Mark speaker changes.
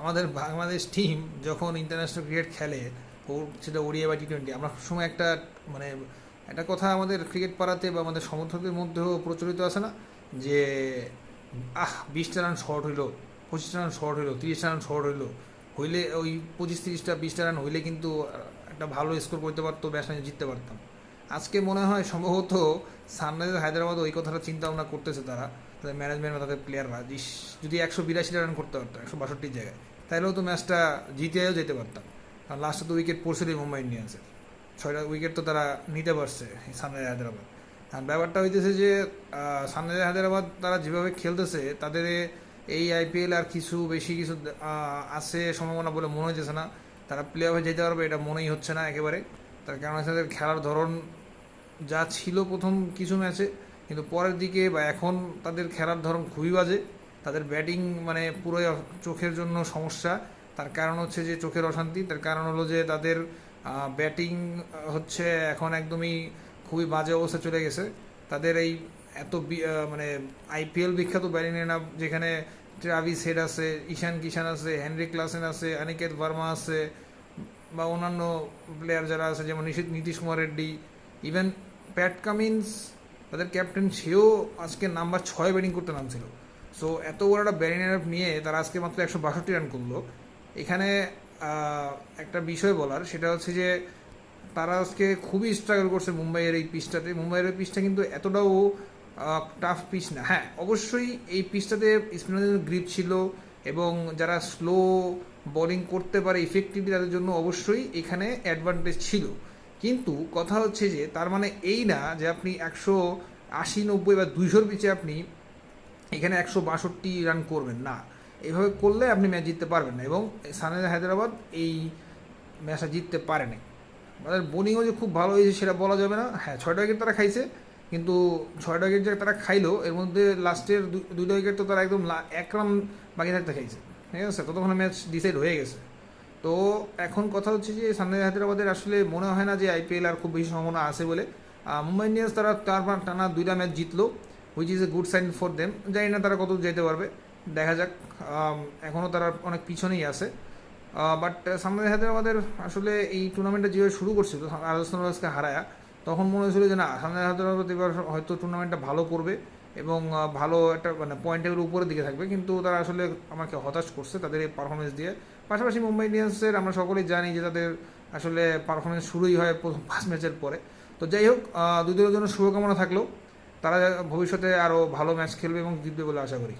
Speaker 1: আমাদের বাংলাদেশ টিম যখন international cricket খেলে, ও সেটা ওডিআই বা টি-20, আমরা সবসময় একটা মানে একটা কথা আমাদের ক্রিকেট পাড়াতে বা আমাদের সমর্থকদের মধ্যেও প্রচলিত আছে না, যে 20টা রান শর্ট হইলো, 25টা রান শর্ট হইলো, 30টা রান শর্ট হইলো, হইলে ওই 25-30টা 20টা রান হইলে কিন্তু একটা ভালো স্কোর করতে পারতো, ব্যাটসম্যান জিততে পারতাম। আজকে মনে হয় সম্ভবত সানরাইজার্স হায়দ্রাবাদ ওই কথাটা চিন্তা ভাবনা করতেছে, তারা তাদের ম্যানেজমেন্ট বা তাদের প্লেয়াররা, যদি 182টা রান করতে পারতো 162 জায়গায়, তাহলেও তো ম্যাচটা জিতেও যেতে পারতাম। কারণ লাস্টে তো উইকেট পড়ছিল মুম্বাই ইন্ডিয়ান্সের, 6টা উইকেট তো তারা নিতে পারছে সানরাইজার্স হায়দ্রাবাদ। আর ব্যাপারটা হইতেছে যে সানরাইজার্স হায়দ্রাবাদ তারা যেভাবে খেলতেছে, তাদের এই আইপিএল আর কিছু বেশি কিছু আছে সম্ভাবনা বলে মনে হইতেছে না। তারা প্লে অফে যেতে পারবে এটা মনেই হচ্ছে না একেবারে। তার কারণ তাদের খেলার ধরন যা ছিল প্রথম কিছু ম্যাচে, কিন্তু পরের দিকে বা এখন তাদের খেলার ধরন খুবই বাজে। তাদের ব্যাটিং মানে পুরোই চোখের জন্য সমস্যা। তার কারণ হচ্ছে যে চোখের অশান্তি, তার কারণ হলো যে তাদের ব্যাটিং হচ্ছে এখন একদমই খুবই বাজে অবস্থা চলে গেছে। তাদের এই এত মানে আইপিএল বিখ্যাত ব্যাটিং না, যেখানে ট্রাভিস হেড আছে, ঈশান কিষান আছে, হেনরিক ক্লাসেন আছে, অনিকেত ভার্মা আছে, বা অন্যান্য প্লেয়ার যারা আছে যেমন Nitish Kumar Reddy, even Pat Cummins তাদের ক্যাপ্টেন, সেও আজকে নাম্বার 6 ব্যাটিং করতে নামছিল। সো এত বড় একটা ব্যাটিং লাইন আপ নিয়ে তারা আজকে মাত্র 162 রান করলো। এখানে একটা বিষয় বলার, সেটা হচ্ছে যে তারা আজকে খুবই স্ট্রাগল করছে মুম্বাইয়ের এই পিচটাতে। মুম্বাইয়ের এই পিচটা কিন্তু এতটাও টাফ পিচ না। হ্যাঁ, অবশ্যই এই পিচটাতে স্পিনারদের গ্রিপ ছিল, এবং যারা স্লো বোলিং করতে পারে ইফেক্টিভলি তাদের জন্য অবশ্যই এখানে অ্যাডভান্টেজ ছিল। কিন্তু কথা হচ্ছে যে তার মানে এই না যে আপনি 180-90 বা 200 পিচে আপনি এখানে 162 রান করবেন না। এইভাবে করলে আপনি ম্যাচ জিততে পারবেন না, এবং সানরাইজার্স হায়দ্রাবাদ এই ম্যাচটা জিততে পারে নাই। তাদের বোলিংও যে খুব ভালো হয়েছে সেটা বলা যাবে না। হ্যাঁ, 6টা উইকেট তারা খাইছে, কিন্তু 6টা উইকেট যে তারা খাইলো, এর মধ্যে লাস্টের 2টা উইকেট তো তারা একদম 1 রান বাকি থাকতে খাইছে, ঠিক আছে? ততক্ষণে ম্যাচ ডিসাইড হয়ে গেছে। তো এখন কথা হচ্ছে যে সানরাইজার্স হায়দ্রাবাদের আসলে মনে হয় না যে আইপিএল আর খুব বেশি সম্ভাবনা আছে বলে। মুম্বাই ইন্ডিয়ান্স তারা টানা 2টা ম্যাচ জিতলো, which is a good sign for them. জানি না তারা কত যেতে পারবে, দেখা যাক। এখনও তারা অনেক পিছনেই আছে। বাট সানরাইজার্স হায়দ্রাবাদের আসলে এই টুর্নামেন্টটা যেভাবে শুরু করছিল রাজস্থান রয়্যালসকে হারায়া, তখন মনে হয়েছিল যে না, সানরাইজার্স হায়দ্রাবাদ এবার হয়তো টুর্নামেন্টটা ভালো করবে এবং ভালো একটা মানে পয়েন্টের উপরের দিকে থাকবে, কিন্তু তারা আসলে আমাকে হতাশ করছে তাদের এই পারফরমেন্স দিয়ে। পাশাপাশি মুম্বাই ইন্ডিয়ান্সের আমরা সকলেই জানি যে তাদের আসলে পারফরমেন্স শুরুই হয় প্রথম 5 ম্যাচের পরে। তো যাই হোক, দুই দলের জন্য শুভকামনা থাকলেও তারা ভবিষ্যতে আরও ভালো ম্যাচ খেলবে এবং জিতবে বলে আশা করি।